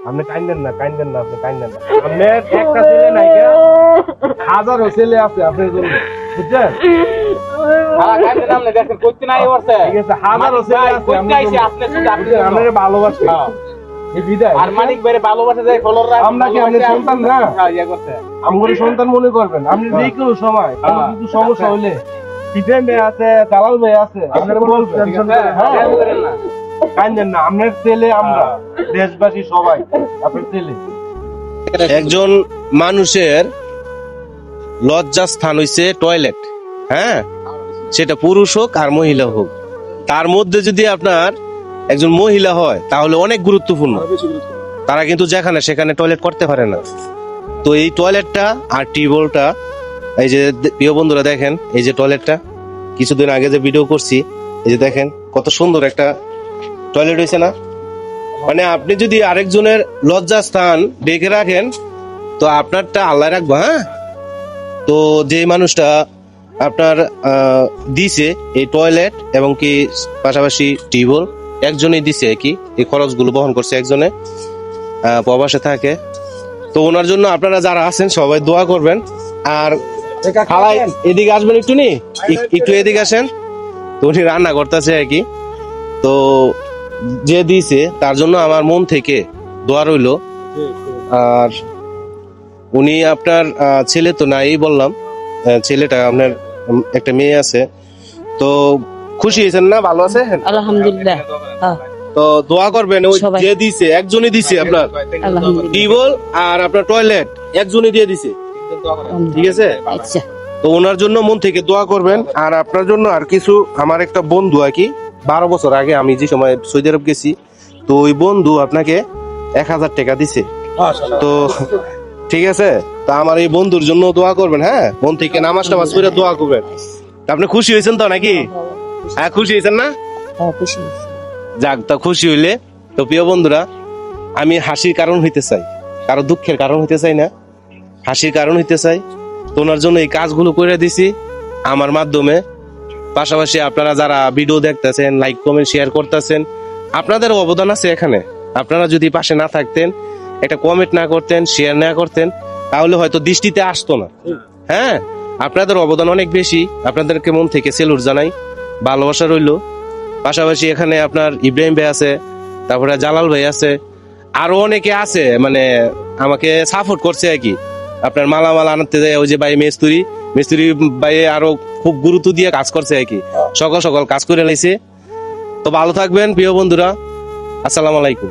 আপনি কাইন্দেন না, আপনি কাইন্দেন না। আপনার একটা ছেলে নাই, হাজারো ছেলে আছে আপনার জন্য, বুঝছেন? ঠিক আছে, হাজারো ছেলে আছে আপনার ভালোবাসে। আমরা কি আপনার সন্তান না? আমার সন্তান মনে করবেন। আপনি যে কোনো সময় কিছু সমস্যা হলে পিটেন ভাই আছে, দালাল ভাই আছে, আপনারা বলবেন, কাইন্দেন না। আপনার ছেলে আমরা, দেশবাসী সবাই আপনার ছেলে। একজন মানুষের লজ্জাস্থান হইছে টয়লেট, হ্যাঁ, সেটা পুরুষ হোক আর মহিলা হোক। তার মধ্যে যদি আপনার একজন মহিলা হয় তাহলে অনেক গুরুত্বপূর্ণ। তারা কিন্তু যেখানে সেখানে টয়লেট করতে পারে না। তো এই টয়লেটটা আর টিউবওয়েলটা, এই যে প্রিয় বন্ধুরা দেখেন, এই যে টয়লেটটা কিছুদিন আগে যে ভিডিও করছি, এই যে দেখেন কত সুন্দর একটা টয়লেট হয়েছে না? মানে আপনি যদি আরেকজনের লজ্জাস্থান ডেকে রাখেন তো আপনারটা আল্লাহ রাখবো। হ্যাঁ, তো যে মানুষটা আপনার দিছে এই টয়লেট এবং কি পাশাপাশি টিউবওয়েল, একজনই দিছে কি এই খরচগুলো বহন করছে, একজনে প্রবাসে থাকে। তো ওনার জন্য আপনারা যারা আছেন সবাই দোয়া করবেন। আর খালাই এদিকে আসবেন একটু, একটু এদিকে আসেন। তো উনি রান্না করতেছে আর কি। তো যে দিছে তার জন্য আমার মন থেকে দোয়া রইলো। আর উনি আপনার ছেলে তো নাই বললাম, ছেলেটা আপনার একটা মেয়ে আছে। তো খুশি হয়েছেন না? ভালো আছে আলহামদুলিল্লাহ। তো দোয়া করবেন। ওই যে দিছে একজনই দিছে আপনার টিউবওয়েল আর আপনার টয়লেট, একজনই দিয়ে দিছে, ঠিক আছে? আচ্ছা, তো ওনার জন্য মন থেকে দোয়া করবেন। আর আপনার জন্য আর কিছু, আমার একটা বন্ধু আর কি 12 বছর আগে আমি যে সময় সৌদি আরব গেছি, তো ওই বন্ধু আপনাকে 1000 টাকা দিছে। তো ঠিক আছে, তা আমার এই বন্ধুর জন্য দোয়া করবেন। হ্যাঁ, মন থেকে নামাজ টামাজ করে দোয়া করবেন। আপনি খুশি হয়েছেন তো নাকি? হ্যাঁ, খুশি হয়েছেন না? খুশি। যাক, তা খুশি হইলে তো প্রিয় বন্ধুরা, আমি হাসির কারণ হইতে চাই, কারো দুঃখের কারণ হইতে চাই না, হাসির কারণ হইতে চাই। তো ওনার জন্য এই কাজগুলো করে দিছি আমার মাধ্যমে। পাশাপাশি আপনারা যারা ভিডিও দেখতেছেন, লাইক কমেন্ট শেয়ার করতেছেন, আপনাদের অবদান আছে এখানে। আপনারা যদি পাশে না থাকতেন, একটা কমেন্ট না করতেন, শেয়ার না করতেন, তাহলে হয়তো দৃষ্টিতে আসতো না। হ্যাঁ, আপনাদের অবদান অনেক বেশি। আপনাদেরকে মন থেকে সেলুট জানাই, ভালোবাসা রইলো। পাশাপাশি এখানে আপনার ইব্রাহিম ভাই আছে, তারপরে জালাল ভাই আছে, আরো অনেকে আছে, মানে আমাকে সাপোর্ট করছে আর কি। আপনার মালামাল আনতে যায় ওই যে ভাই মিস্ত্রি ভাই আরো খুব গুরুত্ব দিয়ে কাজ করছে আর কি, সকাল সকাল কাজ করে লাইছে। তো ভালো থাকবেন প্রিয় বন্ধুরা, আসসালামু আলাইকুম।